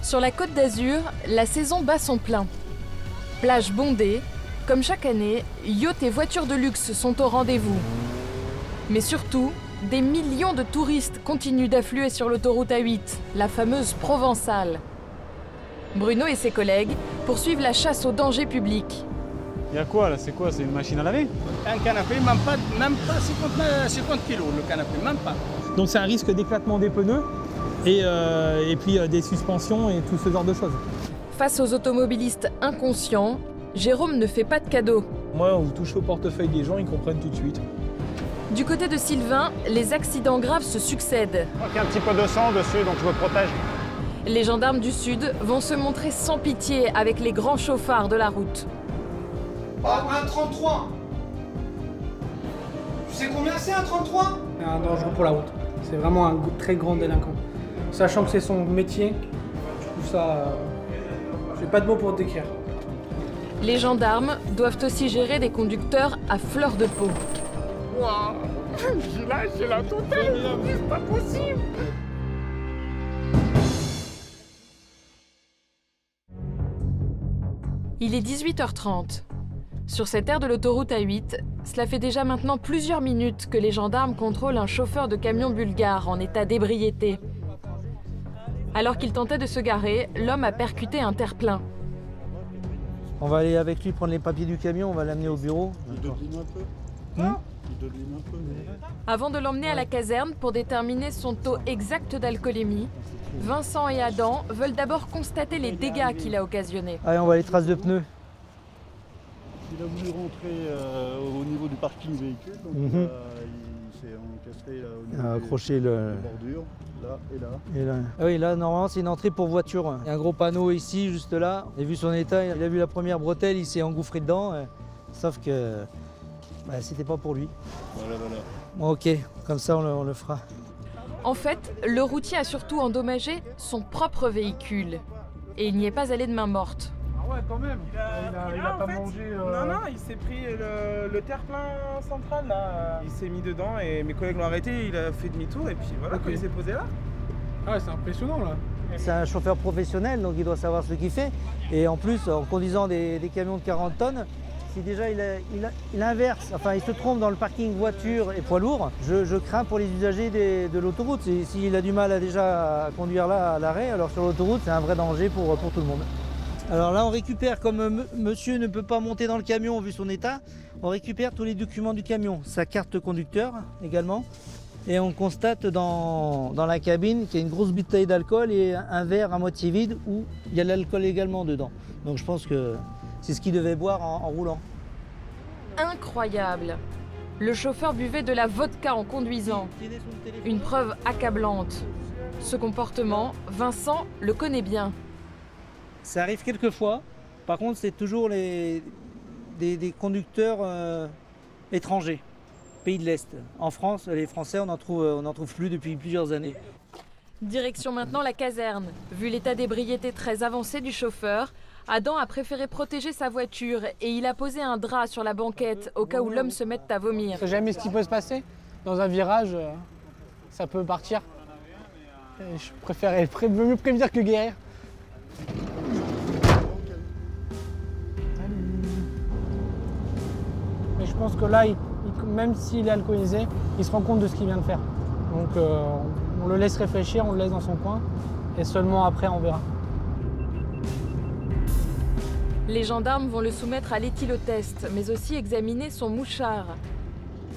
Sur la Côte d'Azur, la saison bat son plein. Plage bondée, comme chaque année, yachts et voitures de luxe sont au rendez-vous. Mais surtout, des millions de touristes continuent d'affluer sur l'autoroute A8, la fameuse Provençale. Bruno et ses collègues poursuivent la chasse au danger public. Il y a quoi là? C'est quoi? C'est une machine à laver? Un canapé, même pas 50 kilos, le canapé, même pas. Donc c'est un risque d'éclatement des pneus et puis des suspensions et tout ce genre de choses. Face aux automobilistes inconscients, Jérôme ne fait pas de cadeaux. Moi, vous touchez au portefeuille des gens, ils comprennent tout de suite. Du côté de Sylvain, les accidents graves se succèdent. Je crois qu'il y a un petit peu de sang dessus, donc je me protège. Les gendarmes du Sud vont se montrer sans pitié avec les grands chauffards de la route. Un 33. Tu sais combien c'est un 33? C'est un dangereux pour la route. C'est vraiment un très grand délinquant. Sachant que c'est son métier, je trouve ça... j'ai pas de mots pour te décrire. Les gendarmes doivent aussi gérer des conducteurs à fleur de peau. Waouh, j'ai la totale, c'est pas possible. Il est 18h30. Sur cette aire de l'autoroute A8, cela fait déjà maintenant plusieurs minutes que les gendarmes contrôlent un chauffeur de camion bulgare en état d'ébriété. Alors qu'il tentait de se garer, l'homme a percuté un terre-plein. On va aller avec lui prendre les papiers du camion, on va l'amener au bureau. Avant de l'emmener à la caserne pour déterminer son taux exact d'alcoolémie, Vincent et Adam veulent d'abord constater les dégâts qu'il a occasionnés. Allez, on va les traces de pneus. Il a voulu rentrer au niveau du parking véhicule, donc il s'est encastré là, au niveau accroché de la bordure, là et là. Et là. Ah oui, là, normalement, c'est une entrée pour voiture. Il y a un gros panneau ici, juste là. Et vu son état, il a vu la première bretelle, il s'est engouffré dedans. Sauf que c'était pas pour lui. Voilà. Bon, ok, comme ça, on le fera. En fait, le routier a surtout endommagé son propre véhicule. Et il n'y est pas allé de main morte. Ah ouais, quand même. Il a pas mangé... Non, il s'est pris le terre-plein central, là. Il s'est mis dedans et mes collègues l'ont arrêté, il a fait demi-tour et puis voilà, il s'est posé là. Ah ouais, c'est impressionnant, là. C'est un chauffeur professionnel, donc il doit savoir ce qu'il fait. Et en plus, en conduisant des camions de 40 tonnes, si déjà il inverse, enfin il se trompe dans le parking voiture et poids lourd, je crains pour les usagers de l'autoroute. S'il a du mal à conduire là à l'arrêt, alors sur l'autoroute, c'est un vrai danger pour tout le monde. Alors là, on récupère, comme monsieur ne peut pas monter dans le camion vu son état, on récupère tous les documents du camion, sa carte conducteur également. Et on constate dans la cabine qu'il y a une grosse bouteille d'alcool et un verre à moitié vide où il y a de l'alcool également dedans. Donc je pense que c'est ce qu'il devait boire en roulant. Incroyable! Le chauffeur buvait de la vodka en conduisant. Une preuve accablante. Ce comportement, Vincent le connaît bien. Ça arrive quelques fois. Par contre, c'est toujours des conducteurs étrangers, pays de l'Est. En France, les Français, on n'en trouve plus depuis plusieurs années. Direction maintenant la caserne. Vu l'état d'ébriété très avancé du chauffeur, Adam a préféré protéger sa voiture et il a posé un drap sur la banquette au cas où l'homme se mette à vomir. On sait jamais ce qui peut se passer. Dans un virage, ça peut partir. Et je préfère mieux prévenir que guérir. Mais je pense que là, même s'il est alcoolisé, il se rend compte de ce qu'il vient de faire. Donc on le laisse réfléchir, on le laisse dans son coin et seulement après on verra. Les gendarmes vont le soumettre à l'éthylotest, mais aussi examiner son mouchard.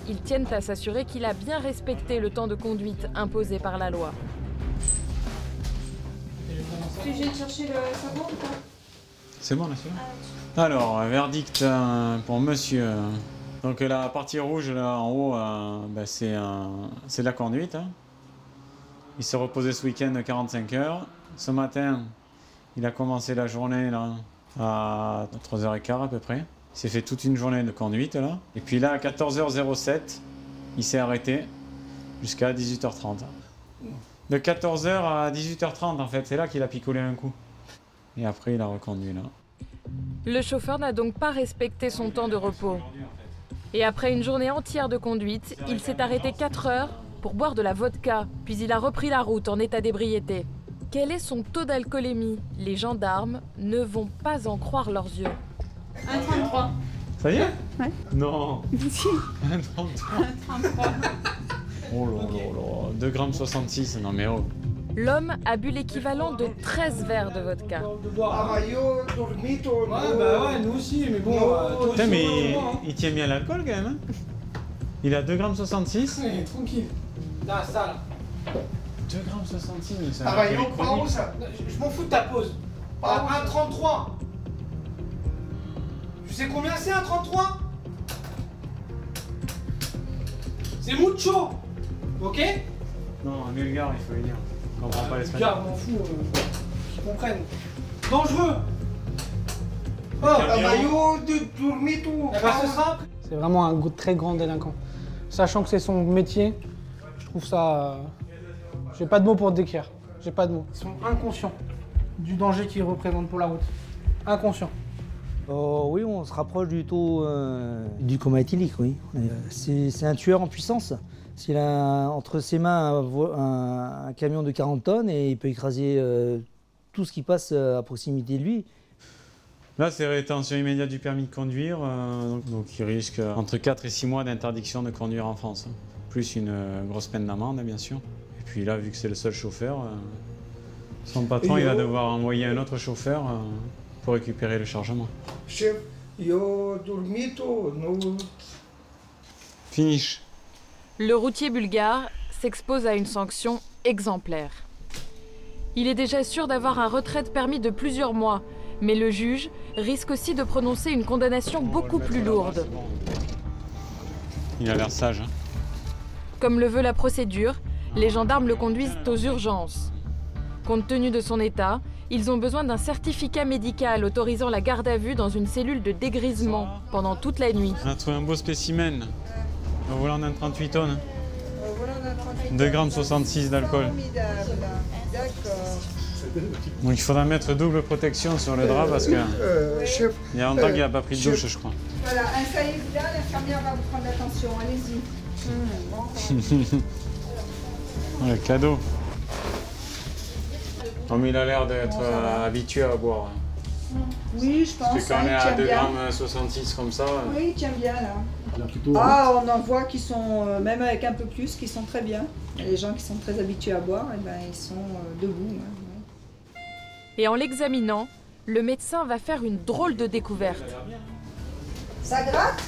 Ils tiennent à s'assurer qu'il a bien respecté le temps de conduite imposé par la loi. Tu viens de chercher le savon ou pas? C'est bon là, celui-là. Alors, verdict pour monsieur. Donc la partie rouge là en haut, c'est de la conduite. Hein. Il s'est reposé ce week-end 45 heures. Ce matin, il a commencé la journée là, à 3h15 à peu près. Il s'est fait toute une journée de conduite là. Et puis là, à 14h07, il s'est arrêté jusqu'à 18h30. De 14h à 18h30 en fait, c'est là qu'il a picolé un coup. Et après, il a reconduit là. Le chauffeur n'a donc pas respecté son temps de repos. Et après une journée entière de conduite, il s'est arrêté 4 heures pour boire de la vodka, puis il a repris la route en état d'ébriété. Quel est son taux d'alcoolémie? Les gendarmes ne vont pas en croire leurs yeux. 1,33. Ça y est? Ouais. Non. Si. 1,33. Oh là là là. 2 grammes 66, non mais oh. L'homme a bu l'équivalent de 13 verres de vodka. Ouais, bah ouais, nous aussi, mais bon. Putain, mais il tient bien l'alcool quand même. Hein, il a 2 grammes 66. Ouais, tranquille. Là, ça là. 2 grammes 66, mais c'est un Arraillon, alcoolique par où chronique. ça? Je m'en fous de ta pause. 1,33. Tu sais combien c'est 1,33? C'est mucho. Ok? Non, en bulgare, il faut le dire. Je comprends pas l'espagnol. Gars, m'en fous. Qu'ils comprennent. Dangereux. Oh, arraillon de dormito. Eh ben, ce sera. C'est vraiment un très grand délinquant. Sachant que c'est son métier, je trouve ça. J'ai pas de mots pour te décrire. J'ai pas de mots. Ils sont inconscients du danger qu'ils représentent pour la route. Inconscients. Oui, on se rapproche du taux du coma éthylique, oui. C'est un tueur en puissance. S'il a entre ses mains un camion de 40 tonnes et il peut écraser tout ce qui passe à proximité de lui. Là, c'est rétention immédiate du permis de conduire, donc il risque entre 4 et 6 mois d'interdiction de conduire en France. Hein. Plus une grosse peine d'amende, bien sûr. Et puis là, vu que c'est le seul chauffeur, son patron il va devoir envoyer un autre chauffeur pour récupérer le chargement. Chef, yo dormito, no. Finish. Le routier bulgare s'expose à une sanction exemplaire. Il est déjà sûr d'avoir un retrait de permis de plusieurs mois, mais le juge risque aussi de prononcer une condamnation beaucoup plus lourde. Il a l'air sage. Hein. Comme le veut la procédure, les gendarmes le conduisent aux urgences. Compte tenu de son état, ils ont besoin d'un certificat médical autorisant la garde à vue dans une cellule de dégrisement pendant toute la nuit. On a trouvé un beau spécimen. Au volant d'un 38 tonnes. 2 grammes 66 d'alcool. Donc il faudra mettre double protection sur le drap parce que il y a longtemps qu'il n'a pas pris de douche, je crois. Voilà, installez-vous là, l'infirmière va vous prendre attention, allez-y. Le cadeau. Comme il a l'air d'être habitué à boire. Oui, je pense. Parce que quand on est il à tient 2 bien. grammes 66 comme ça. Oui, il tient bien là. Plutôt, Ah, on en voit qui sont, même avec un peu plus, qui sont très bien. Et les gens qui sont très habitués à boire, eh ben, ils sont debout. Hein, ouais. Et en l'examinant, le médecin va faire une drôle de découverte. Ça gratte?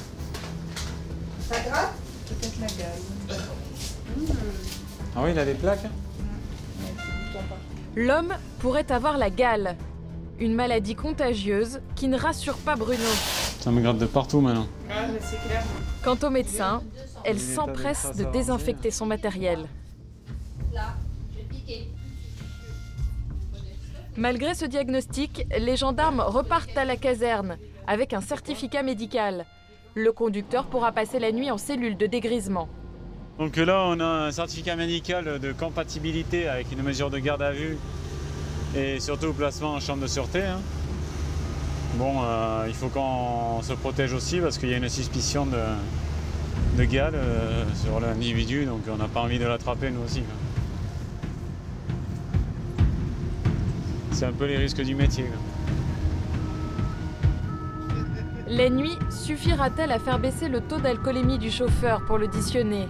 Ça gratte? Peut-être la gaz. Ah oui, il a des plaques. L'homme pourrait avoir la gale, une maladie contagieuse qui ne rassure pas Bruno. Ça me gratte de partout maintenant. Ah, mais c'est clair. Quant au médecin, elle s'empresse de désinfecter son matériel. Malgré ce diagnostic, les gendarmes repartent à la caserne avec un certificat médical. Le conducteur pourra passer la nuit en cellule de dégrisement. Donc là, on a un certificat médical de compatibilité avec une mesure de garde à vue et surtout placement en chambre de sûreté. Hein. Bon, il faut qu'on se protège aussi parce qu'il y a une suspicion de gale sur l'individu, donc on n'a pas envie de l'attraper nous aussi. C'est un peu les risques du métier. Quoi. La nuit suffira-t-elle à faire baisser le taux d'alcoolémie du chauffeur pour l'auditionner?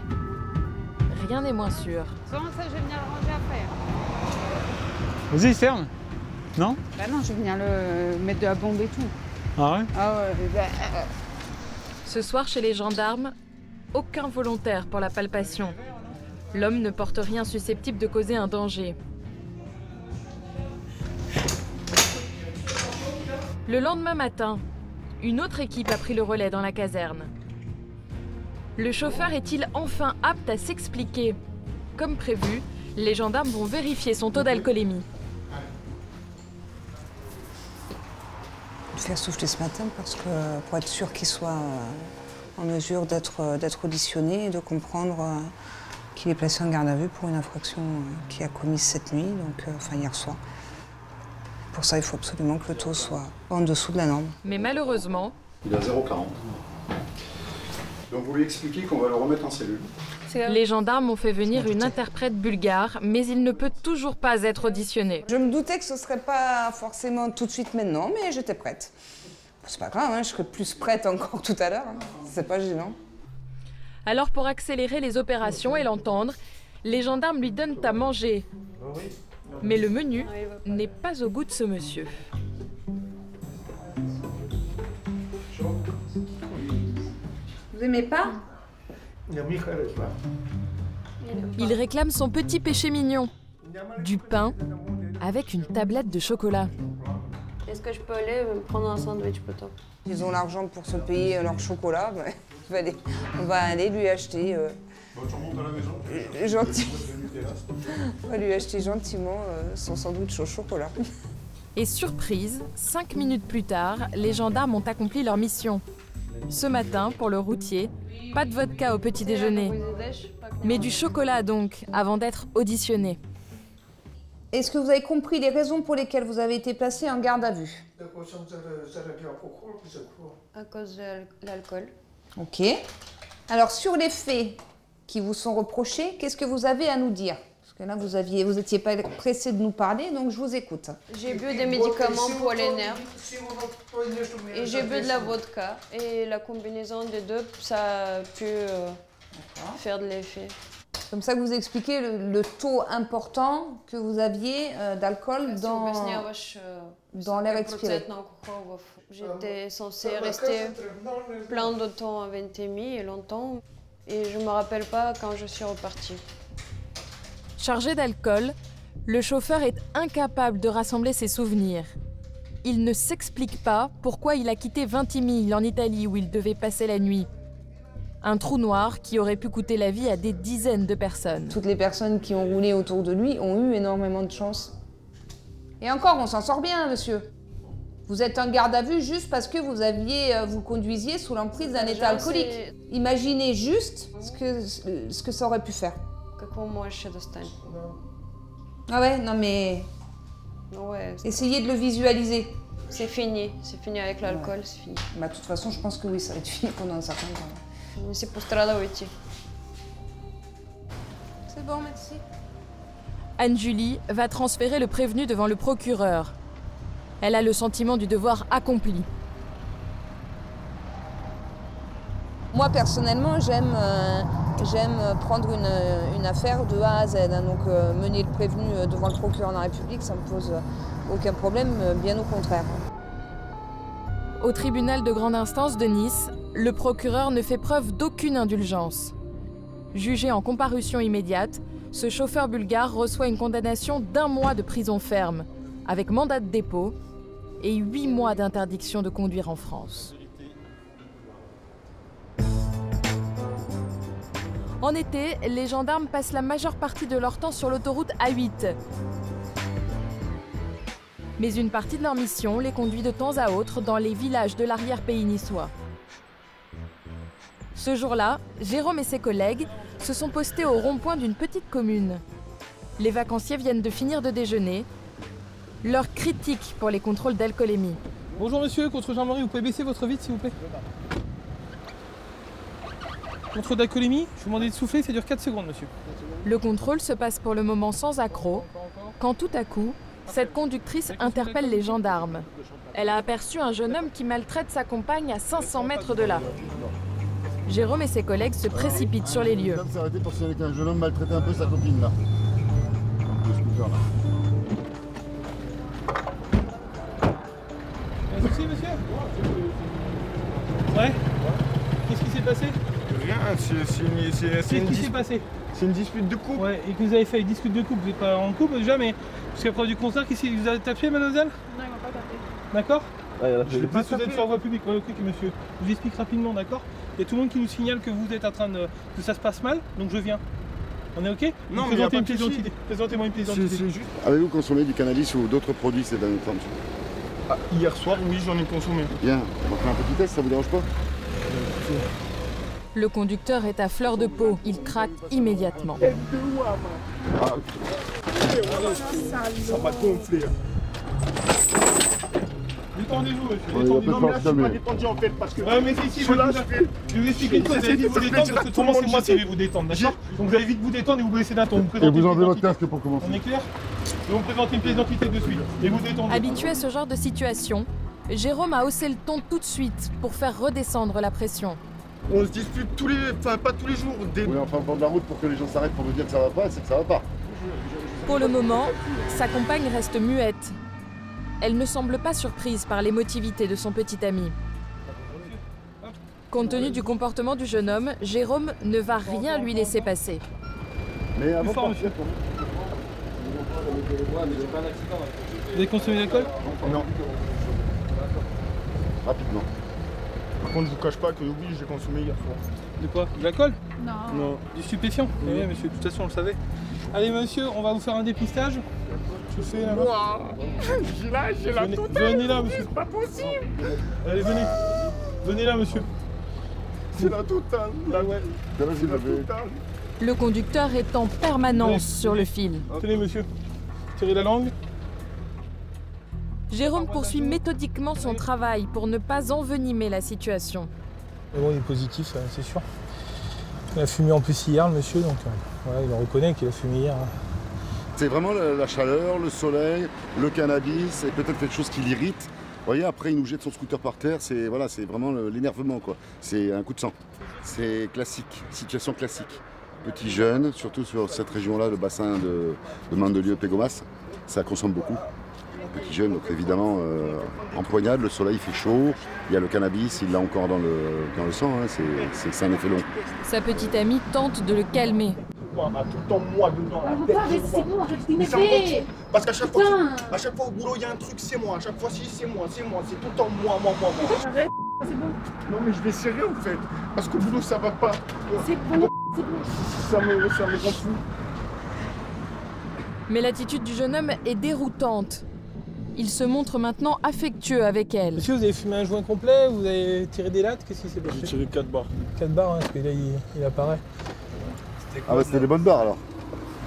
Rien n'est moins sûr. Comment ça, je vais venir le ranger après? Vas-y, ferme. Non? Bah non, je vais venir le mettre de la bombe et tout. Ah ouais? Ah ouais, Ce soir, chez les gendarmes, aucun volontaire pour la palpation. L'homme ne porte rien susceptible de causer un danger. Le lendemain matin, une autre équipe a pris le relais dans la caserne. Le chauffeur est-il enfin apte à s'expliquer? Comme prévu, les gendarmes vont vérifier son taux d'alcoolémie. Faire souffler ce matin parce que pour être sûr qu'il soit en mesure d'être auditionné et de comprendre qu'il est placé en garde à vue pour une infraction qu'il a commise cette nuit, donc enfin hier soir. Pour ça, il faut absolument que le taux soit en dessous de la norme. Mais malheureusement, il est à 0,40. Donc vous lui expliquez qu'on va le remettre en cellule. Les gendarmes ont fait venir une interprète bulgare, mais il ne peut toujours pas être auditionné. Je me doutais que ce serait pas forcément tout de suite maintenant, mais j'étais prête. C'est pas grave, hein, je serai plus prête encore tout à l'heure. Hein. C'est pas gênant. Alors pour accélérer les opérations et l'entendre, les gendarmes lui donnent à manger. Mais le menu n'est pas au goût de ce monsieur. Vous aimez pas? Il réclame son petit péché mignon. Du pain avec une tablette de chocolat. Est-ce que je peux aller me prendre un sandwich plutôt? Ils ont l'argent pour se payer leur chocolat. On va aller lui acheter... On va lui acheter gentiment son sandwich au chocolat. Et surprise, 5 minutes plus tard, les gendarmes ont accompli leur mission. Ce matin, pour le routier, pas de vodka au petit déjeuner, mais du chocolat donc, avant d'être auditionné. Est-ce que vous avez compris les raisons pour lesquelles vous avez été placé en garde à vue? À cause de l'alcool. Ok. Alors, sur les faits qui vous sont reprochés, qu'est-ce que vous avez à nous dire? Parce que là, vous n'étiez pas pressé de nous parler, donc je vous écoute. J'ai bu des médicaments pour les nerfs et j'ai bu de la vodka. Et la combinaison des deux, ça a pu faire de l'effet. Comme ça que vous expliquez le taux important que vous aviez d'alcool dans l'air expiré. J'étais censée rester plein de temps à Ventimille et longtemps. Et je ne me rappelle pas quand je suis repartie. Chargé d'alcool, le chauffeur est incapable de rassembler ses souvenirs. Il ne s'explique pas pourquoi il a quitté Ventimille en Italie où il devait passer la nuit. Un trou noir qui aurait pu coûter la vie à des dizaines de personnes. Toutes les personnes qui ont roulé autour de lui ont eu énormément de chance. Et encore, on s'en sort bien, monsieur. Vous êtes en garde à vue juste parce que vous conduisiez sous l'emprise d'un état alcoolique. Imaginez juste ce que ça aurait pu faire. Ah ouais, non mais... Ouais. Essayez de le visualiser. C'est fini avec l'alcool, ouais. C'est fini. Bah, de toute façon, je pense que oui, ça va être fini pendant un certain temps. C'est пострадал уйти. C'est bon, merci. Anne-Julie va transférer le prévenu devant le procureur. Elle a le sentiment du devoir accompli. Moi, personnellement, j'aime prendre une affaire de A à Z. Hein, donc, mener le prévenu devant le procureur de la République, ça ne me pose aucun problème, bien au contraire. Au tribunal de grande instance de Nice, le procureur ne fait preuve d'aucune indulgence. Jugé en comparution immédiate, ce chauffeur bulgare reçoit une condamnation d'1 mois de prison ferme, avec mandat de dépôt et 8 mois d'interdiction de conduire en France. En été, les gendarmes passent la majeure partie de leur temps sur l'autoroute A8. Mais une partie de leur mission les conduit de temps à autre dans les villages de l'arrière-pays niçois. Ce jour-là, Jérôme et ses collègues se sont postés au rond-point d'une petite commune. Les vacanciers viennent de finir de déjeuner. L'heure critique pour les contrôles d'alcoolémie. Bonjour monsieur, contre-gendarmerie, vous pouvez baisser votre vitre s'il vous plaît? Contrôle d'alcoolémie, je vous demande de souffler, ça dure 4 secondes monsieur. Le contrôle se passe pour le moment sans accroc, quand tout à coup, cette conductrice interpelle les gendarmes. Elle a aperçu un jeune homme qui maltraite sa compagne à 500 mètres de là. Jérôme et ses collègues se précipitent sur les lieux. s'est arrêté pour signaler qu'un jeune homme maltraitait un peu sa copine là. Le scooter là. Un souci monsieur? Ouais. Qu'est-ce qui s'est passé? Rien, Qu'est-ce qui s'est passé? C'est une dispute de couple. Ouais, et que vous avez fait une dispute de couple, vous n'êtes pas en couple déjà, mais jusqu'à preuve du contraire, qu'est-ce qui vous a tapé, mademoiselle? Non, il m'a pas tapé. D'accord? Je l'ai pas vous êtes sur la voie publique, ouais, ok monsieur. Je vous explique rapidement, d'accord? Il y a tout le monde qui nous signale que vous êtes en train de... que ça se passe mal, donc je viens. On est ok? Non, mais présentez une pièce d'identité. Présentez-moi une pièce d'identité. Avez-vous consommé du cannabis ou d'autres produits ces derniers temps? Ah, hier soir, oui, j'en ai consommé. Bien, on va faire un petit test, ça vous dérange pas? Le conducteur est à fleur de peau. Il craque immédiatement. Ah, ça m'a gonflé. Détendez-vous, monsieur. On est Détendez-vous. un peu Je suis pas détendu en fait parce que. Ouais, mais si, je je vais vous expliquer une chose. Vous allez vite vous détendre parce que tout le monde, c'est moi qui vais vous détendre, d'accord? Donc vous allez vite vous détendre et vous baissez d'un ton. Et vous enlevez votre casque pour commencer. On est clair? Et vous me présentez une pièce d'identité de suite. Et vous détendez. Habitué à ce genre de situation, Jérôme a haussé le ton tout de suite pour faire redescendre la pression. On se dispute tous les... Enfin, pas tous les jours. Oui, enfin, au bord de la route pour que les gens s'arrêtent pour nous dire que ça va pas, c'est que ça va pas. Pour le moment, sa compagne reste muette. Elle ne semble pas surprise par l'émotivité de son petit ami. Compte tenu du comportement du jeune homme, Jérôme ne va rien lui laisser passer. Mais avant de partir, Vous avez consommé de l'alcool? Non. rapidement. Par contre, je vous cache pas que oui, j'ai consommé hier soir. De quoi? De l'alcool? Non. Du stupéfiant? Oui, monsieur, de toute façon, on le savait. Allez, monsieur, on va vous faire un dépistage. Je fais là. J'ai la totale. Venez là, monsieur. C'est pas possible. Allez, venez. Venez là, monsieur. C'est la totale. Le conducteur est en permanence sur le fil. Tenez, monsieur. Tirez la langue. Jérôme poursuit méthodiquement son travail pour ne pas envenimer la situation. Mais bon, il est positif, c'est sûr. Il a fumé en plus hier, le monsieur, donc voilà, il en reconnaît qu'il a fumé hier. C'est vraiment la chaleur, le soleil, le cannabis et peut-être quelque chose qui l'irrite. Vous voyez, après il nous jette son scooter par terre, c'est voilà, c'est vraiment l'énervement quoi. C'est un coup de sang. C'est classique, situation classique. Petit jeune, surtout sur cette région-là, le bassin de Mandelieu-Pégomas, ça consomme beaucoup. Petit jeune, donc évidemment empoignade, le soleil fait chaud, il y a le cannabis, il l'a encore dans le sang, hein, c'est un effet long. Sa petite amie tente de le calmer. Tout le temps moi dedans. C'est bon, arrête de m'énerver. Parce qu'à chaque fois au boulot il y a un truc, c'est moi. À chaque fois c'est moi. C'est tout le temps moi. Arrête, c'est bon. Non mais je vais serrer en fait. Parce qu'au boulot ça va pas. C'est bon, c'est bon. Ça me rend fou. Mais l'attitude du jeune homme est déroutante. Il se montre maintenant affectueux avec elle. Monsieur, vous avez fumé un joint complet? Vous avez tiré des lattes? Qu'est-ce qui s'est passé? J'ai tiré 4 barres. 4 barres, hein, parce que là il apparaît. Ah bah c'était des bonnes barres alors.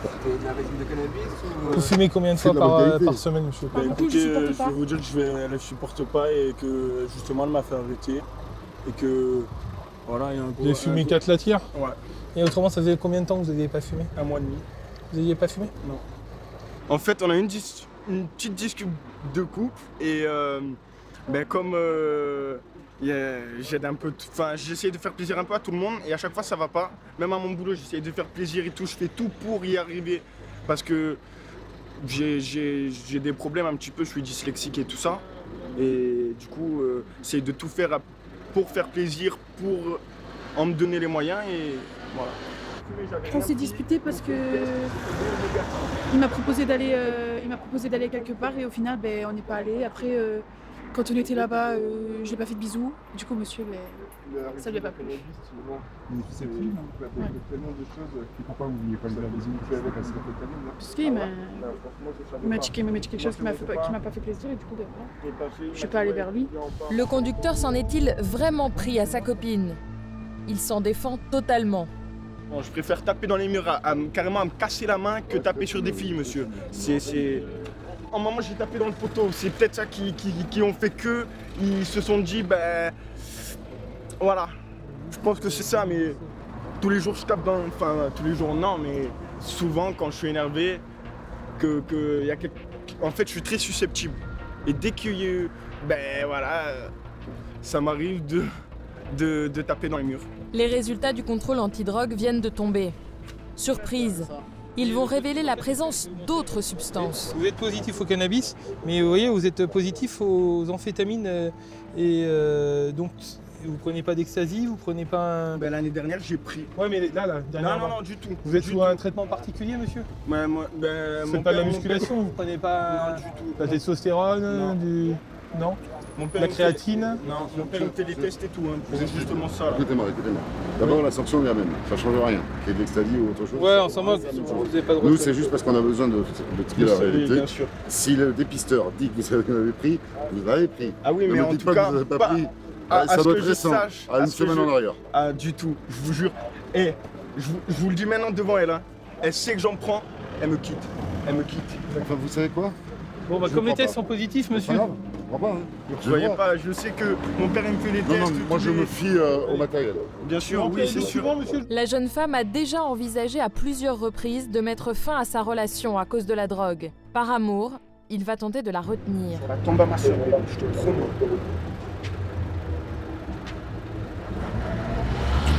C'était de la résine de cannabis ou... Vous fumez combien de fois par semaine, monsieur? Bah, écoutez, je vais vous dire que elle ne supporte pas et que justement elle m'a fait arrêter. Et que voilà, il y a un gros... Vous avez fumé 4 lattières? Ouais. Et autrement, ça faisait combien de temps que vous n'aviez pas fumé? 1 mois et demi. Vous n'aviez pas fumé? Non. En fait, on a une petite discussion de couple et comme j'aide un peu, j'essaie de faire plaisir un peu à tout le monde et à chaque fois ça va pas. Même à mon boulot, j'essaie de faire plaisir et tout, je fais tout pour y arriver parce que j'ai des problèmes un petit peu, je suis dyslexique et tout ça. Et du coup, j'essaie de tout faire pour faire plaisir, pour en me donner les moyens et voilà. On s'est disputé parce que il m'a proposé d'aller quelque part et au final on n'est pas allé. Après quand on était là-bas, je n'ai pas fait de bisous. Du coup monsieur ça lui a pas plu. C'est plus, il y a tellement de choses qui pourquoi vous ne vouliez pas lui faire des bisous avec la secrétaire. Parce qu'il m'a dit quelque chose qui m'a pas fait plaisir et du coup voilà. Je suis pas allée vers lui. Le conducteur s'en est-il vraiment pris à sa copine? Il s'en défend totalement. Bon, je préfère taper dans les murs, carrément à me casser la main que taper sur des filles, monsieur. En moment, j'ai tapé dans le poteau. C'est peut-être ça qui ont fait que ils se sont dit, voilà. Je pense que c'est ça, mais tous les jours je tape dans, enfin tous les jours non, mais souvent quand je suis énervé, y a en fait, je suis très susceptible. Et dès qu'il y a eu, voilà, ça m'arrive de taper dans les murs. Les résultats du contrôle antidrogue viennent de tomber. Surprise, ils vont révéler la présence d'autres substances. Vous êtes positif au cannabis, mais vous voyez, vous êtes positif aux amphétamines et donc vous prenez pas d'ecstasy, vous prenez pas un... L'année dernière, j'ai pris. Ouais, mais là, dernièrement. Non, du tout. Vous êtes sous un traitement particulier, monsieur? C'est pas de la musculation, vous prenez pas la testostérone, Non. La créatine? Non, mon père me fait des tests et tout, hein. C'est justement ça. Écoutez-moi. D'abord, la sanction est la même, ça ne change rien. Qu'il y ait de l'ecstasy ou autre chose. Ouais, on s'en moque, vous n'avez pas de Nous, c'est juste parce qu'on a besoin de trier la réalité. Bien sûr. Si le dépisteur dit que vous avez pris, vous l'avez pris. Ah oui, mais en tout cas, que vous n'avez pas pris. Ça doit être récent, à une semaine en arrière. Ah, du tout, je vous jure. Et je vous le dis maintenant devant elle, hein. Elle sait que j'en prends, elle me quitte. Enfin, vous savez quoi? Bon, comme les tests sont positifs, monsieur. crois pas. Hein. Vous voyez pas, je sais que mon père il me fait les tests. Non, moi je me fie au matériel. Bien sûr, oui, c'est sûr. La jeune femme a déjà envisagé à plusieurs reprises de mettre fin à sa relation à cause de la drogue. Par amour, il va tenter de la retenir. Ça va tomber à ma soeur, je te promets.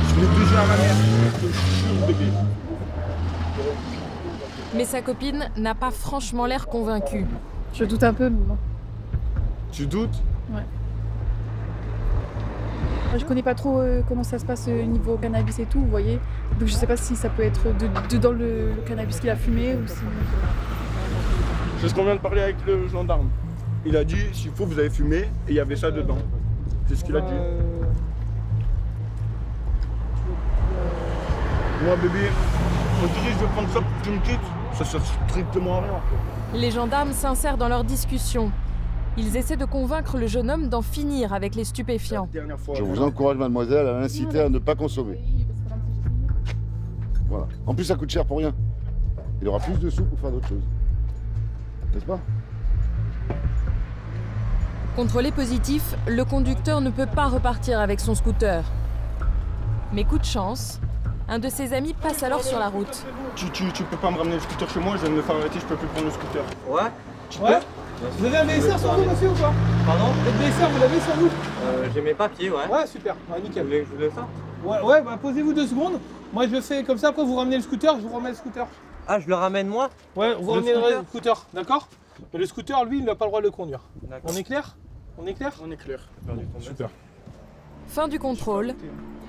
Je l'ai déjà à ma mère, je te jure, bébé. Mais sa copine n'a pas franchement l'air convaincue. Je doute un peu, mais bon. Tu doutes? Ouais. Je connais pas trop comment ça se passe niveau cannabis et tout, vous voyez. Donc je sais pas si ça peut être dans le cannabis qu'il a fumé ou si... C'est ce qu'on vient de parler avec le gendarme. Il a dit, s'il faut, vous avez fumé et il y avait ça dedans. C'est ce qu'il a dit. Moi, bébé, on dirait que je vais prendre ça pour que tu me quittes. Ça sert strictement à rien. Les gendarmes s'insèrent dans leur discussion. Ils essaient de convaincre le jeune homme d'en finir avec les stupéfiants. Je vous encourage, mademoiselle, à l'inciter à ne pas consommer. Voilà. En plus, ça coûte cher pour rien. Il aura plus de sous pour faire d'autres choses. N'est-ce pas? Contrôlé positif, le conducteur ne peut pas repartir avec son scooter. Mais coup de chance, un de ses amis passe alors sur la route. Tu peux pas me ramener le scooter chez moi, je viens de me faire arrêter, je peux plus prendre le scooter. Ouais. Tu peux? Vous avez un VSR sur vous, monsieur, ou pas? Pardon? Votre VSR, vous l'avez sur vous? J'ai mes papiers, ouais. Ouais, super, ouais, nickel. Vous voulez que je vous le fasse? Ouais, bah posez-vous 2 secondes. Moi, je le fais comme ça, après vous ramenez le scooter, je vous remets le scooter. Ah, je le ramène moi? Ouais, vous ramenez le scooter, d'accord? Mais le scooter, lui, il n'a pas le droit de le conduire. On est clair? On est clair? On est clair. Super. Fin du contrôle,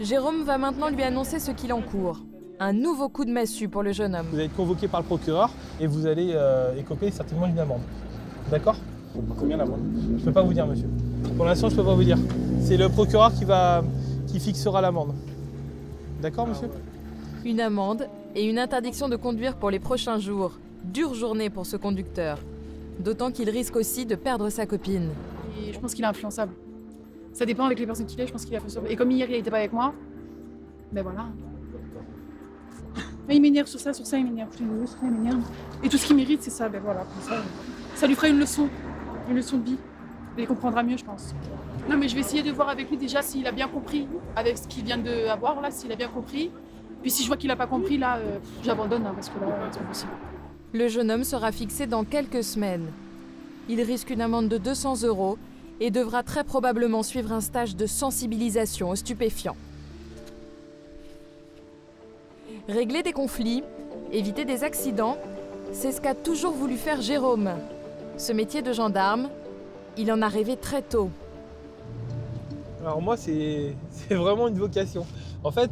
Jérôme va maintenant lui annoncer ce qu'il encourt. Un nouveau coup de massue pour le jeune homme. Vous allez être convoqué par le procureur et vous allez écoper certainement une amende. D'accord? Combien l'amende? Je ne peux pas vous dire, monsieur. Pour l'instant, je ne peux pas vous dire. C'est le procureur qui fixera l'amende. D'accord, monsieur? Une amende et une interdiction de conduire pour les prochains jours. Dure journée pour ce conducteur. D'autant qu'il risque aussi de perdre sa copine. Et je pense qu'il est influençable. Ça dépend avec les personnes qu'il est, je pense qu'il est influençable. Et comme hier, il n'était pas avec moi, ben voilà. Mais il m'énerve sur ça, il m'énerve. Il m'énerve. Et tout ce qui mérite, c'est ça, ben voilà. Ça lui fera une leçon de vie. Il comprendra mieux, je pense. Non, mais je vais essayer de voir avec lui déjà s'il a bien compris, avec ce qu'il vient d'avoir, là, s'il a bien compris. Puis si je vois qu'il n'a pas compris, là, j'abandonne, hein, parce que là, c'est pas possible. Le jeune homme sera fixé dans quelques semaines. Il risque une amende de 200 € et devra très probablement suivre un stage de sensibilisation aux stupéfiants. Régler des conflits, éviter des accidents, c'est ce qu'a toujours voulu faire Jérôme. Ce métier de gendarme, il en a rêvé très tôt. Alors moi, c'est vraiment une vocation. En fait,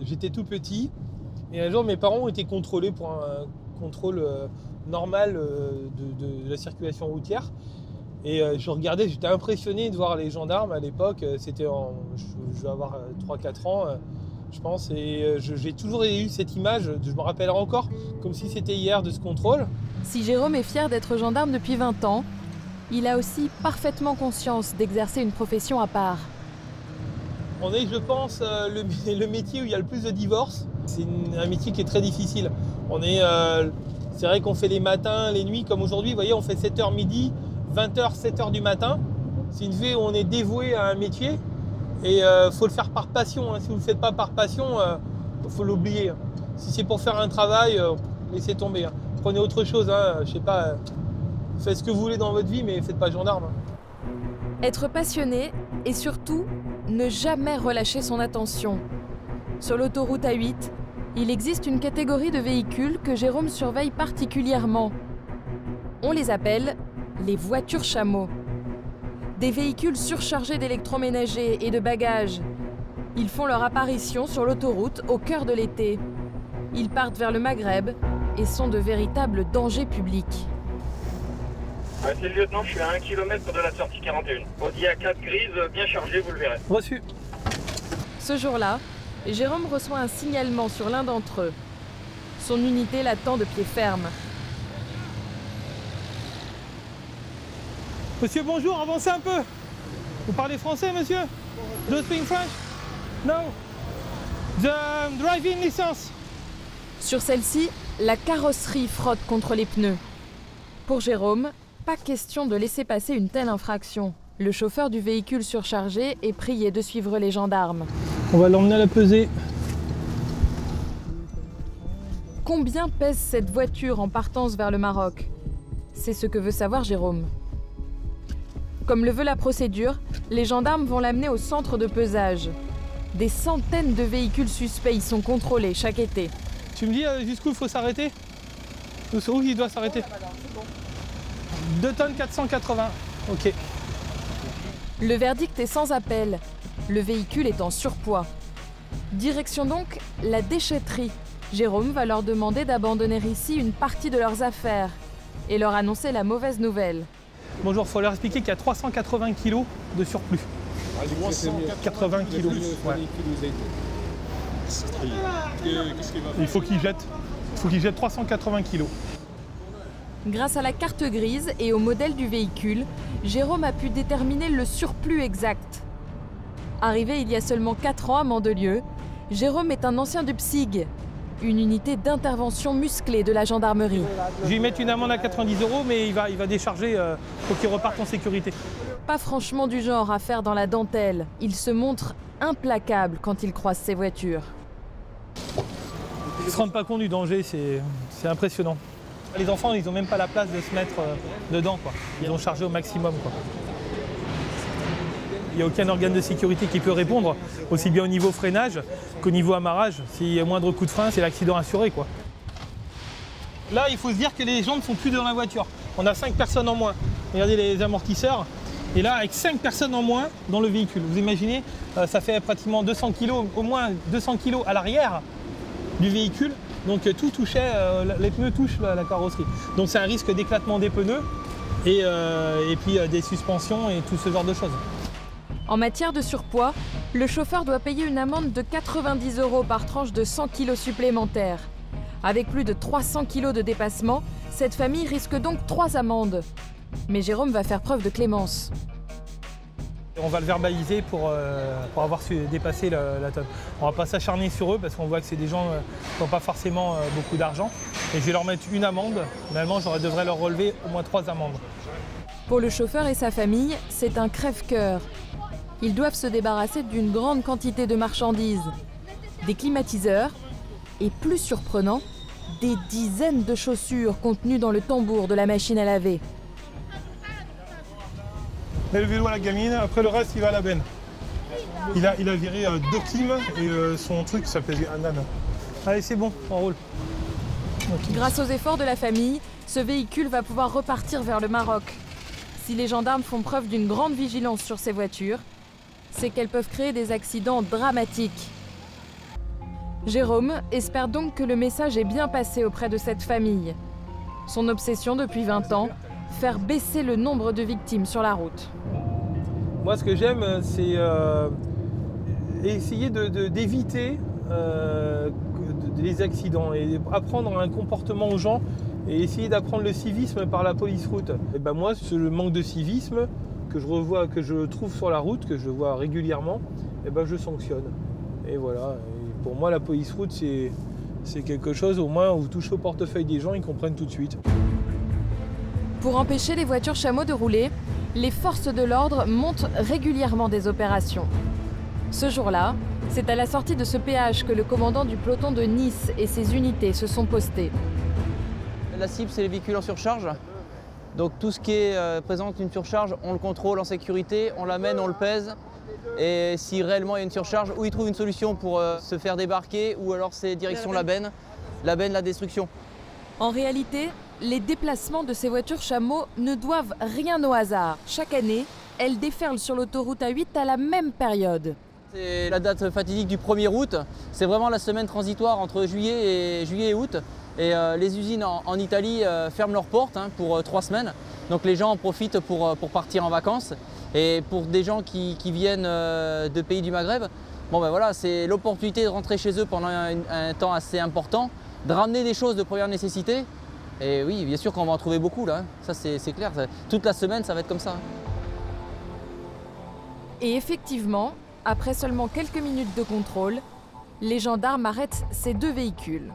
j'étais tout petit et un jour, mes parents ont été contrôlés pour un contrôle normal de la circulation routière. Et je regardais, j'étais impressionné de voir les gendarmes à l'époque. C'était je vais avoir 3-4 ans, je pense. Et j'ai toujours eu cette image, je me rappellerai encore, comme si c'était hier, de ce contrôle. Si Jérôme est fier d'être gendarme depuis 20 ans, il a aussi parfaitement conscience d'exercer une profession à part. On est, je pense, le métier où il y a le plus de divorces. C'est un métier qui est très difficile. C'est vrai qu'on fait les matins, les nuits, comme aujourd'hui, vous voyez, on fait 7h midi, 20h, 7h du matin. C'est une vie où on est dévoué à un métier et il faut le faire par passion. Hein. Si vous ne le faites pas par passion, il faut l'oublier. Si c'est pour faire un travail, laissez tomber. Hein. Prenez autre chose, hein. Je sais pas, faites ce que vous voulez dans votre vie, mais faites pas gendarme. Hein. Être passionné et surtout ne jamais relâcher son attention. Sur l'autoroute A8, il existe une catégorie de véhicules que Jérôme surveille particulièrement. On les appelle les voitures chameaux. Des véhicules surchargés d'électroménagers et de bagages. Ils font leur apparition sur l'autoroute au cœur de l'été. Ils partent vers le Maghreb et sont de véritables dangers publics. C'est le lieutenant, je suis à 1 km de la sortie 41. Audi A4 grise, bien chargé, vous le verrez. Reçu. Ce jour-là, Jérôme reçoit un signalement sur l'un d'entre eux. Son unité l'attend de pied ferme. Monsieur, bonjour, avancez un peu. Vous parlez français, monsieur? Do you speak French? No. The driving license. Sur celle-ci, la carrosserie frotte contre les pneus. Pour Jérôme, Pas question de laisser passer une telle infraction. Le chauffeur du véhicule surchargé est prié de suivre les gendarmes. On va l'emmener à la pesée. Combien pèse cette voiture en partance vers le Maroc? C'est ce que veut savoir Jérôme. Comme le veut la procédure, les gendarmes vont l'amener au centre de pesage. Des centaines de véhicules suspects y sont contrôlés chaque été. Tu me dis jusqu'où il faut s'arrêter? Où il doit s'arrêter? 2 tonnes 480. Ok. Le verdict est sans appel. Le véhicule est en surpoids. Direction donc la déchetterie. Jérôme va leur demander d'abandonner ici une partie de leurs affaires et leur annoncer la mauvaise nouvelle. Bonjour, il faut leur expliquer qu'il y a 380 kg de surplus. 380 kg. Ouais. Il faut qu'ils jettent. Il faut qu'ils jettent 380 kg. Grâce à la carte grise et au modèle du véhicule, Jérôme a pu déterminer le surplus exact. Arrivé il y a seulement 4 ans à Mandelieu, Jérôme est un ancien du PSIG, une unité d'intervention musclée de la gendarmerie. Je vais lui mettre une amende à 90 €, mais il va décharger pour qu'il reparte en sécurité. Pas franchement du genre à faire dans la dentelle. Il se montre implacable quand il croise ces voitures. Ils ne se rendent pas compte du danger, c'est impressionnant. Les enfants, ils n'ont même pas la place de se mettre dedans, quoi. Ils ont chargé au maximum, quoi. Il n'y a aucun organe de sécurité qui peut répondre, aussi bien au niveau freinage qu'au niveau amarrage. S'il y a moindre coup de frein, c'est l'accident assuré, quoi. Là, il faut se dire que les gens ne sont plus dans la voiture. On a 5 personnes en moins. Regardez les amortisseurs. Et là, avec 5 personnes en moins dans le véhicule, vous imaginez, ça fait pratiquement 200 kg, au moins 200 kg à l'arrière du véhicule. Donc tout touchait, les pneus touchent la carrosserie. Donc c'est un risque d'éclatement des pneus et puis des suspensions et tout ce genre de choses. En matière de surpoids, le chauffeur doit payer une amende de 90 € par tranche de 100 kg supplémentaires. Avec plus de 300 kg de dépassement, cette famille risque donc 3 amendes. Mais Jérôme va faire preuve de clémence. On va le verbaliser pour avoir su dépasser la tonne. On ne va pas s'acharner sur eux parce qu'on voit que c'est des gens qui n'ont pas forcément beaucoup d'argent. Et je vais leur mettre une amende. Finalement, je devrais leur relever au moins 3 amendes. Pour le chauffeur et sa famille, c'est un crève-cœur. Ils doivent se débarrasser d'une grande quantité de marchandises. Des climatiseurs et, plus surprenant, des dizaines de chaussures contenues dans le tambour de la machine à laver. Mets le vélo à la gamine, après le reste il va à la benne. Il a viré 2 clims et son truc s'appelle un âne. Allez, c'est bon, on roule. Okay. Grâce aux efforts de la famille, ce véhicule va pouvoir repartir vers le Maroc. Si les gendarmes font preuve d'une grande vigilance sur ces voitures, c'est qu'elles peuvent créer des accidents dramatiques. Jérôme espère donc que le message est bien passé auprès de cette famille. Son obsession depuis 20 ans, faire baisser le nombre de victimes sur la route. Moi, ce que j'aime, c'est essayer d'éviter les accidents et apprendre un comportement aux gens et essayer d'apprendre le civisme par la police route. Et ben moi, c'est le manque de civisme que je trouve sur la route, que je vois régulièrement, et ben je sanctionne. Et voilà. Et pour moi, la police route, c'est quelque chose, au moins, où vous touchez au portefeuille des gens, ils comprennent tout de suite. Pour empêcher les voitures chameaux de rouler, les forces de l'ordre montent régulièrement des opérations. Ce jour-là, c'est à la sortie de ce péage que le commandant du peloton de Nice et ses unités se sont postés. La cible, c'est les véhicules en surcharge. Donc tout ce qui présente une surcharge, on le contrôle en sécurité, on l'amène, on le pèse. Et si réellement il y a une surcharge, ou il trouve une solution pour se faire débarquer, ou alors c'est direction la benne, la destruction. En réalité, les déplacements de ces voitures chameaux ne doivent rien au hasard. Chaque année, elles déferlent sur l'autoroute A8 à la même période. C'est la date fatidique du 1er août. C'est vraiment la semaine transitoire entre juillet et août. Et les usines en Italie ferment leurs portes pour 3 semaines. Donc les gens en profitent pour partir en vacances. Et pour des gens qui viennent de pays du Maghreb, bon ben voilà, c'est l'opportunité de rentrer chez eux pendant un temps assez important, de ramener des choses de première nécessité. Et oui, bien sûr qu'on va en trouver beaucoup là, ça c'est clair. Toute la semaine, ça va être comme ça. Et effectivement, après seulement quelques minutes de contrôle, les gendarmes arrêtent ces 2 véhicules.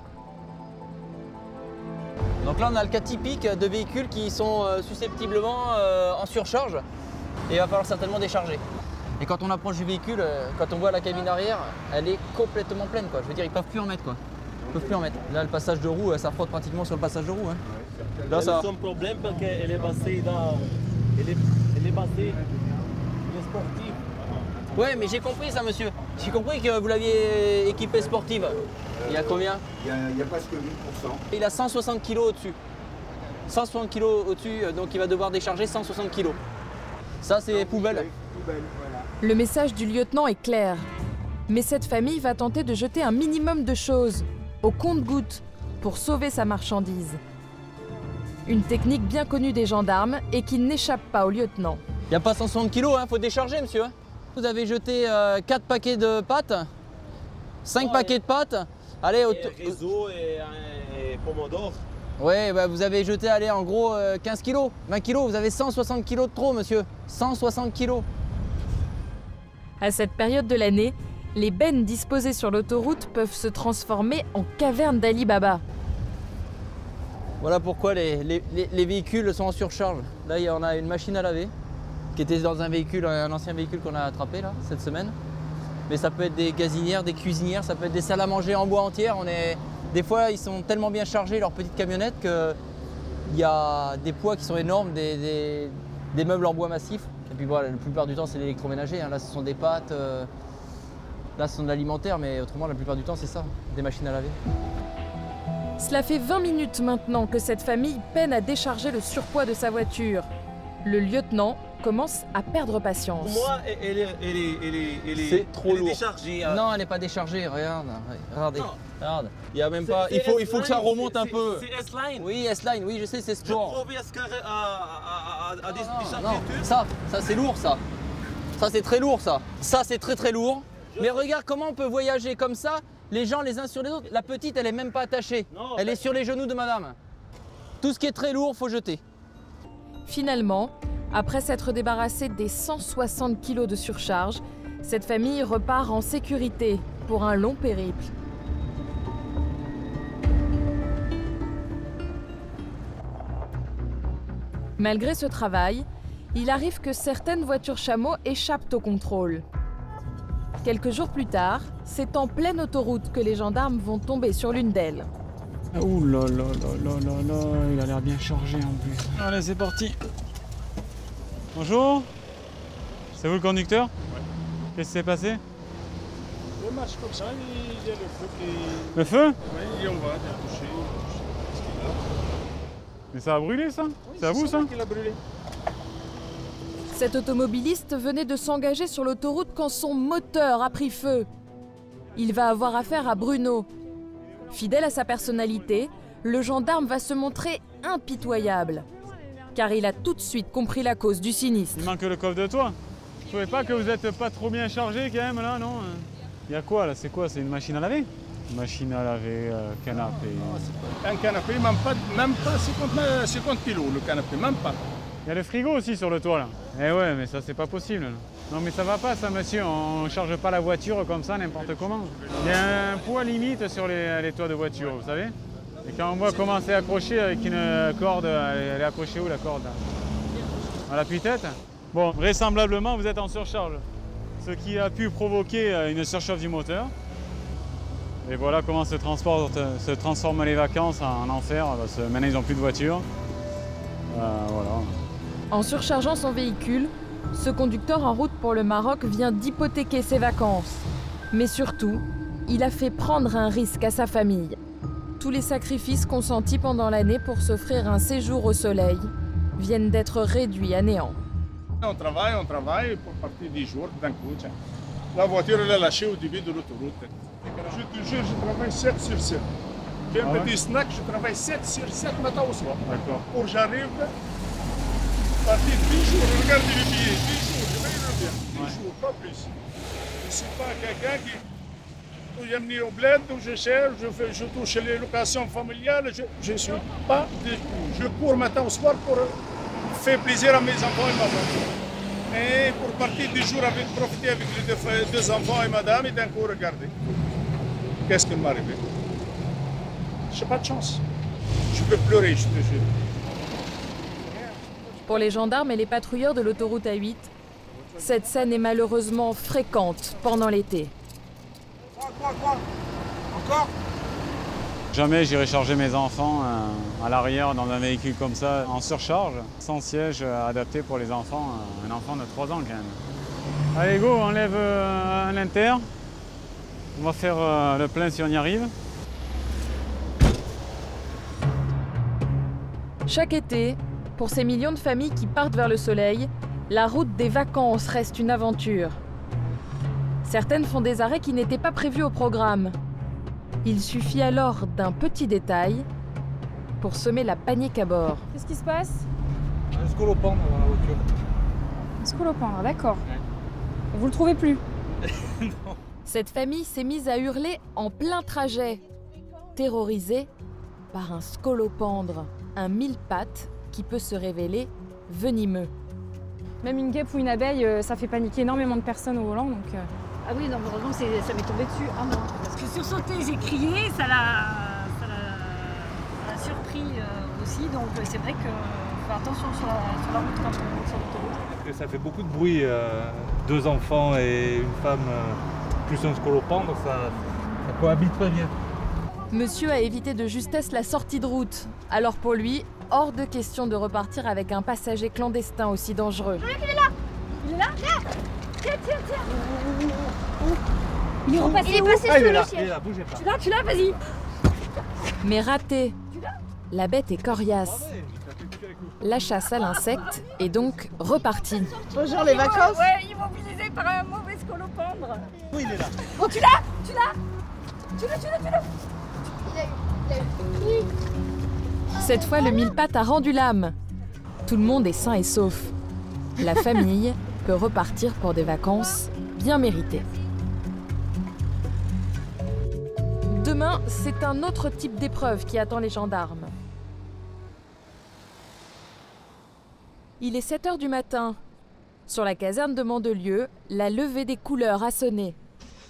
Donc là, on a le cas typique de véhicules qui sont susceptiblement en surcharge et il va falloir certainement décharger. Et quand on approche du véhicule, quand on voit la cabine arrière, elle est complètement pleine, quoi. Je veux dire, ils peuvent plus en mettre, quoi. Ils peuvent plus en mettre. Là, le passage de roue, ça frotte pratiquement sur le passage de roue. Hein. Là, ça... son problème parce qu'elle est passée dans... Elle est passée sportive. Ouais, mais j'ai compris ça, monsieur. J'ai compris que vous l'aviez équipée sportive. Il y a combien? Il y a presque 1000%. Il a 160 kg au-dessus. 160 kg au-dessus, donc il va devoir décharger 160 kg. Ça, c'est poubelle. Le message du lieutenant est clair. Mais cette famille va tenter de jeter un minimum de choses, au compte-gouttes, pour sauver sa marchandise. Une technique bien connue des gendarmes et qui n'échappe pas au lieutenant. Il n'y a pas 160 kg, il faut décharger, monsieur. Vous avez jeté 4 paquets de pâtes, 5 paquets de pâtes. Allez, réseau et pomodoro. Ouais, bah vous avez jeté, allez, en gros 15 kg, 20 kg. Vous avez 160 kg de trop, monsieur. 160 kg. À cette période de l'année, les bennes disposées sur l'autoroute peuvent se transformer en caverne d'Ali Baba. Voilà pourquoi les véhicules sont en surcharge. Là, on a une machine à laver qui était dans un véhicule, un ancien véhicule qu'on a attrapé là, cette semaine. Mais ça peut être des gazinières, des cuisinières, ça peut être des salles à manger en bois entières. Des fois, ils sont tellement bien chargés, leurs petites camionnettes, qu'il y a des poids qui sont énormes, des meubles en bois massif. Et puis voilà, la plupart du temps, c'est l'électroménager. Hein. Là, ce sont des pâtes, là, ce sont de l'alimentaire, mais autrement, la plupart du temps, c'est ça, des machines à laver. Cela fait 20 minutes maintenant que cette famille peine à décharger le surpoids de sa voiture. Le lieutenant commence à perdre patience. Pour moi, elle est c'est trop lourd. Déchargée. Non, elle n'est pas déchargée, regarde. Regardez. Regarde. Il y a même pas. Il faut que ça remonte un peu. C'est S-Line. Oui, S-Line, oui, je sais, c'est sport. Je trouve à décharger non. Ça c'est lourd, ça. Ça, c'est très lourd, ça. Ça, c'est très très lourd. Mais regarde comment on peut voyager comme ça, les gens les uns sur les autres. La petite, elle est même pas attachée. Non, elle est sur les genoux de madame. Tout ce qui est très lourd, faut jeter. Finalement, après s'être débarrassée des 160 kg de surcharge, cette famille repart en sécurité pour un long périple. Malgré ce travail, il arrive que certaines voitures chameaux échappent au contrôle. Quelques jours plus tard, c'est en pleine autoroute que les gendarmes vont tomber sur l'une d'elles. Ouh là là là là là là, il a l'air bien chargé en plus. Allez, c'est parti. Bonjour. C'est vous le conducteur? Ouais. Qu'est-ce qui s'est passé? Le match comme ça, il y a le feu qui... Le feu? Oui, et on va toucher. Mais ça a brûlé ça? Oui, c'est à vous ça? Qui l'a brûlé. Cet automobiliste venait de s'engager sur l'autoroute quand son moteur a pris feu. Il va avoir affaire à Bruno. Fidèle à sa personnalité, le gendarme va se montrer impitoyable. Car il a tout de suite compris la cause du sinistre. Il manque le coffre de toit. Vous trouvez pas que vous êtes pas trop bien chargé quand même là, non? Il y a quoi là? C'est quoi? C'est une machine à laver? Machine à laver, canapé. Un canapé, même pas 50 kilos le canapé, même pas. Il y a le frigo aussi sur le toit là. Eh ouais, mais ça c'est pas possible. Là. Non mais ça va pas ça monsieur, on charge pas la voiture comme ça n'importe comment. Il y a un poids limite sur les toits de voiture, vous savez. Et quand on voit comment c'est accroché avec une corde, elle est accrochée où la corde là? À l'appui-tête? Bon, vraisemblablement vous êtes en surcharge. Ce qui a pu provoquer une surchauffe du moteur. Et voilà comment se transforment les vacances en enfer, parce que maintenant ils n'ont plus de voiture. Voilà. En surchargeant son véhicule, ce conducteur en route pour le Maroc vient d'hypothéquer ses vacances. Mais surtout, il a fait prendre un risque à sa famille. Tous les sacrifices consentis pendant l'année pour s'offrir un séjour au soleil viennent d'être réduits à néant. On travaille pour partir 10 jours d'un coup. La voiture elle est lâchée au début de l'autoroute. Je te jure, je travaille 7 sur 7. J'ai un petit snack, je travaille 7 sur 7 matin au soir. D'accord. Pour j'arrive, partir 10 jours, regardez le billet, 10 jours, je vais le bien. 10 jours, pas plus. Je ne suis pas quelqu'un qui... Je viens au bled, où je cherche, je touche les locations familiales, je ne suis pas du tout. Je cours matin au soir pour faire plaisir à mes enfants et ma femme. Et pour partir 10 jours, profiter avec les deux enfants et madame, et d'un coup, regardez. Qu'est-ce qui m'est arrivé? Je n'ai pas de chance. Je peux pleurer, je te jure. Pour les gendarmes et les patrouilleurs de l'autoroute A8, cette scène est malheureusement fréquente pendant l'été. Encore? Jamais j'irai charger mes enfants à l'arrière dans un véhicule comme ça, en surcharge, sans siège adapté pour les enfants, un enfant de 3 ans quand même. Allez go, on lève un inter. On va faire le plein si on y arrive. Chaque été, pour ces millions de familles qui partent vers le soleil, la route des vacances reste une aventure. Certaines font des arrêts qui n'étaient pas prévus au programme. Il suffit alors d'un petit détail pour semer la panique à bord. Qu'est-ce qui se passe? Un scolopendre dans la voiture. Un scolopendre, d'accord. Et vous le trouvez plus? Cette famille s'est mise à hurler en plein trajet, terrorisée par un scolopendre, un mille-pattes qui peut se révéler venimeux. Même une guêpe ou une abeille, ça fait paniquer énormément de personnes au volant, donc... Ah oui, non, mais heureusement ça m'est tombé dessus à moi. Parce que sursauté, j'ai crié, ça l'a surpris aussi, donc c'est vrai que faut faire attention sur la route quand on monte sur l'autoroute. Ça fait beaucoup de bruit, 2 enfants et une femme, plus un scolopendre, ça cohabite pas bien. Monsieur a évité de justesse la sortie de route. Alors pour lui, hors de question de repartir avec un passager clandestin aussi dangereux. Il est là! Il est là! Tiens! Tiens! Il est passé sous le ciel. Tu l'as, vas-y! Mais raté. La bête est coriace. La chasse à l'insecte est donc repartie. Bonjour les vacances! Ouais, immobilisé par un mauvais scolopendre. Oui, il est là. Bon, tu l'as! Tu l'as! Cette fois, le mille-pattes a rendu l'âme. Tout le monde est sain et sauf. La famille peut repartir pour des vacances bien méritées. Demain, c'est un autre type d'épreuve qui attend les gendarmes. Il est 7 h du matin. Sur la caserne de Mandelieu, la levée des couleurs a sonné.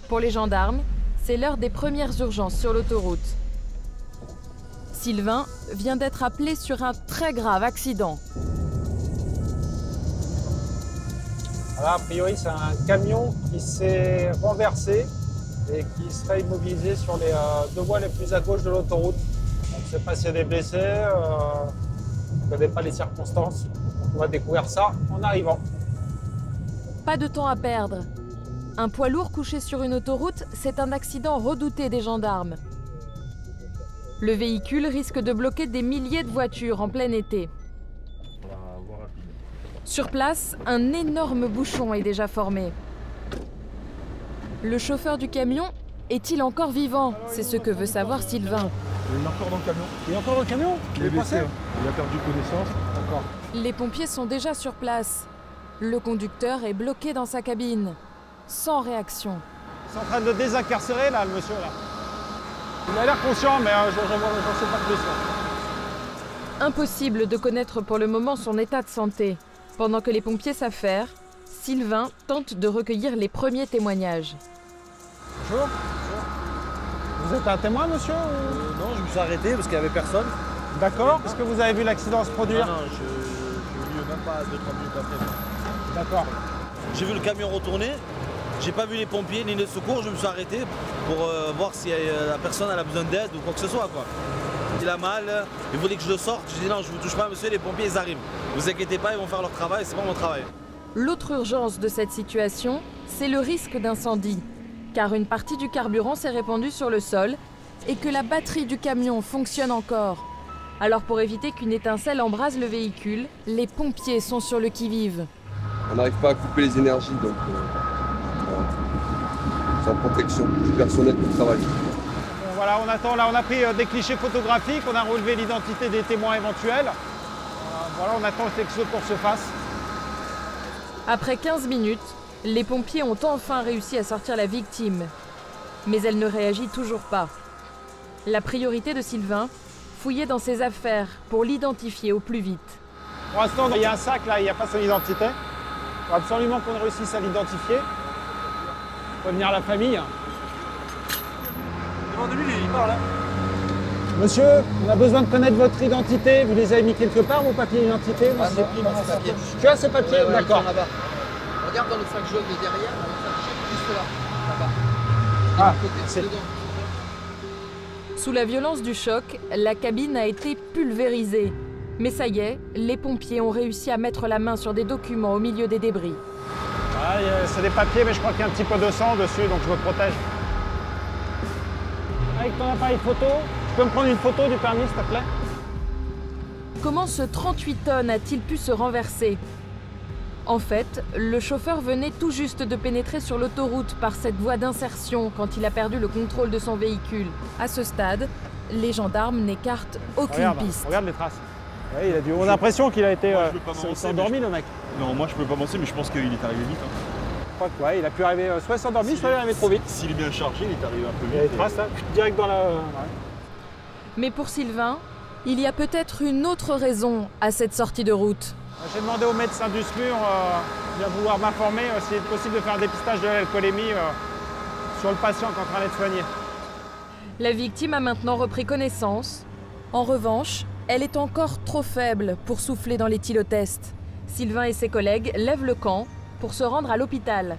Pour les gendarmes, c'est l'heure des premières urgences sur l'autoroute. Sylvain vient d'être appelé sur un très grave accident. Voilà, a priori, c'est un camion qui s'est renversé et qui serait immobilisé sur les 2 voies les plus à gauche de l'autoroute. On ne sait pas s'il y a des blessés, on ne connaît pas les circonstances. On va découvrir ça en arrivant. Pas de temps à perdre. Un poids lourd couché sur une autoroute, c'est un accident redouté des gendarmes. Le véhicule risque de bloquer des milliers de voitures en plein été. Sur place, un énorme bouchon est déjà formé. Le chauffeur du camion est-il encore vivant? C'est ce que veut savoir Sylvain. Il est encore dans le camion. Il est encore dans le camion? Il est blessé. Il a perdu connaissance. D'accord. Les pompiers sont déjà sur place. Le conducteur est bloqué dans sa cabine, sans réaction. Ils sont en train de désincarcérer là, le monsieur là. Il a l'air conscient, mais j'en sais pas plus. Impossible de connaître pour le moment son état de santé. Pendant que les pompiers s'affairent, Sylvain tente de recueillir les premiers témoignages. Bonjour. Vous êtes un témoin, monsieur Non, je me suis arrêté parce qu'il n'y avait personne. D'accord. Est-ce que vous avez vu l'accident se produire? Non, je l'ai vu même pas 2-3 minutes après. D'accord. J'ai vu le camion retourner. J'ai pas vu les pompiers ni les secours. Je me suis arrêté pour voir si la personne a besoin d'aide ou quoi que ce soit, quoi. Il a mal, il voulait que je le sorte. Je dis non, je vous touche pas, monsieur, les pompiers ils arrivent. Ne vous inquiétez pas, ils vont faire leur travail, c'est pas mon travail. L'autre urgence de cette situation, c'est le risque d'incendie. Car une partie du carburant s'est répandue sur le sol et que la batterie du camion fonctionne encore. Alors pour éviter qu'une étincelle embrase le véhicule, les pompiers sont sur le qui-vive. On n'arrive pas à couper les énergies, donc voilà. C'est en protection du personnel qui travaille. Voilà, on attend, là on a pris des clichés photographiques, on a relevé l'identité des témoins éventuels. Voilà, on attend que ce tour se fasse. Après 15 minutes, les pompiers ont enfin réussi à sortir la victime. Mais elle ne réagit toujours pas. La priorité de Sylvain, fouiller dans ses affaires pour l'identifier au plus vite. Pour l'instant, il y a un sac là, il n'y a pas son identité. Il faut absolument qu'on réussisse à l'identifier. Prévenir la famille. Demande-lui, il parle là. Monsieur, on a besoin de connaître votre identité. Vous les avez mis quelque part, vos papiers d'identité? Ah non, ces papiers. Tu as ces papiers? Ouais, D'accord. Regarde dans le sac jaune de derrière, dans le sac juste là, là-bas. Ah, c'est dedans. Sous la violence du choc, la cabine a été pulvérisée. Mais ça y est, les pompiers ont réussi à mettre la main sur des documents au milieu des débris. Ah, c'est des papiers, mais je crois qu'il y a un petit peu de sang dessus, donc je me protège. Avec ton appareil photo, tu peux me prendre une photo du permis, s'il te plaît? Comment ce 38 tonnes a-t-il pu se renverser? En fait, le chauffeur venait tout juste de pénétrer sur l'autoroute par cette voie d'insertion quand il a perdu le contrôle de son véhicule. À ce stade, les gendarmes n'écartent aucune piste. Regarde les traces. Ouais, on a l'impression qu'il a été s'est endormi, le mec. Non, moi je peux pas penser, mais je pense qu'il est arrivé vite. Je crois que ouais, il a pu arriver, soit s'endormi, soit il est arrivé trop vite. S'il est bien chargé, il est arrivé un peu vite. Il y a des traces, là, direct dans la... Mais pour Sylvain, il y a peut-être une autre raison à cette sortie de route. J'ai demandé au médecin du SMUR de vouloir m'informer s'il est possible de faire un dépistage de l'alcoolémie sur le patient qui est en train d'être soigné. La victime a maintenant repris connaissance. En revanche, elle est encore trop faible pour souffler dans l'éthylotest. Sylvain et ses collègues lèvent le camp pour se rendre à l'hôpital.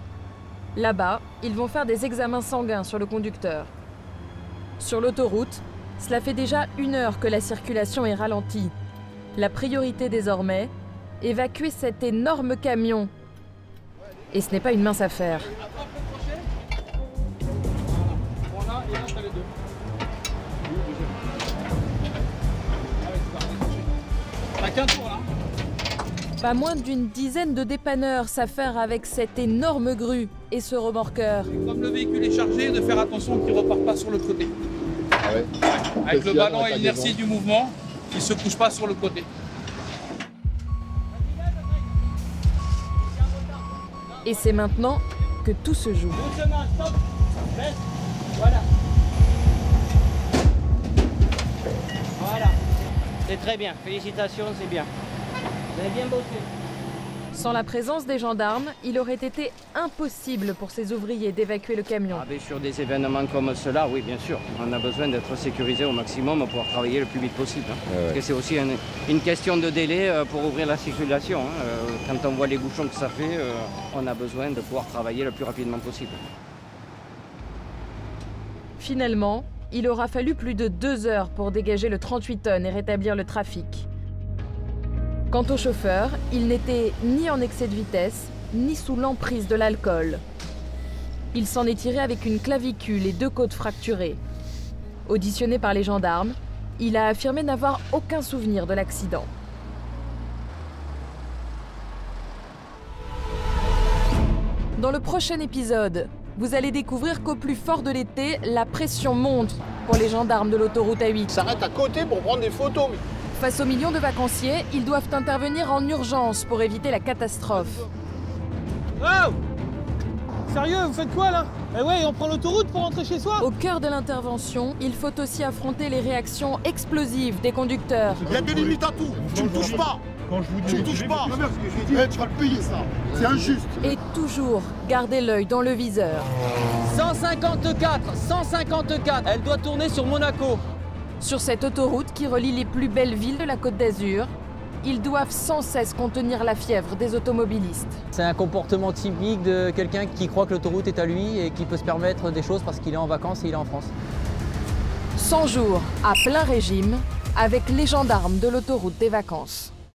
Là-bas, ils vont faire des examens sanguins sur le conducteur. Sur l'autoroute, cela fait déjà 1 heure que la circulation est ralentie. La priorité désormais, évacuer cet énorme camion. Et ce n'est pas une mince affaire. Pas moins d'une dizaine de dépanneurs s'affairent avec cette énorme grue et ce remorqueur. Comme le véhicule est chargé, de faire attention qu'il ne reparte pas sur le côté. Ah ouais. Avec le ballon et l'inertie du mouvement, qu'il ne se couche pas sur le côté. Et c'est maintenant que tout se joue. Voilà. Voilà. C'est très bien. Félicitations, c'est bien. Vous avez bien bossé. Sans la présence des gendarmes, il aurait été impossible pour ces ouvriers d'évacuer le camion. Ah ben, sur des événements comme cela, oui, bien sûr. On a besoin d'être sécurisé au maximum pour pouvoir travailler le plus vite possible. Parce que c'est aussi une question de délai pour ouvrir la circulation. Quand on voit les bouchons que ça fait, on a besoin de pouvoir travailler le plus rapidement possible. Finalement, il aura fallu plus de 2 heures pour dégager le 38 tonnes et rétablir le trafic. Quant au chauffeur, il n'était ni en excès de vitesse, ni sous l'emprise de l'alcool. Il s'en est tiré avec une clavicule et 2 côtes fracturées. Auditionné par les gendarmes, il a affirmé n'avoir aucun souvenir de l'accident. Dans le prochain épisode, vous allez découvrir qu'au plus fort de l'été, la pression monte pour les gendarmes de l'autoroute A8. S'arrête à côté pour prendre des photos. Mais... Face aux millions de vacanciers, ils doivent intervenir en urgence pour éviter la catastrophe. Oh! Sérieux, vous faites quoi là? Eh ouais, on prend l'autoroute pour rentrer chez soi? Au cœur de l'intervention, il faut aussi affronter les réactions explosives des conducteurs. Il y a des limites à tout. Tu ne touches pas. Quand je vous dis... Tu ne touches pas. Tu vas le payer ça. C'est injuste. Et toujours garder l'œil dans le viseur. 154, 154. Elle doit tourner sur Monaco. Sur cette autoroute qui relie les plus belles villes de la Côte d'Azur, ils doivent sans cesse contenir la fièvre des automobilistes. C'est un comportement typique de quelqu'un qui croit que l'autoroute est à lui et qui peut se permettre des choses parce qu'il est en vacances et il est en France. 100 jours à plein régime avec les gendarmes de l'autoroute des vacances.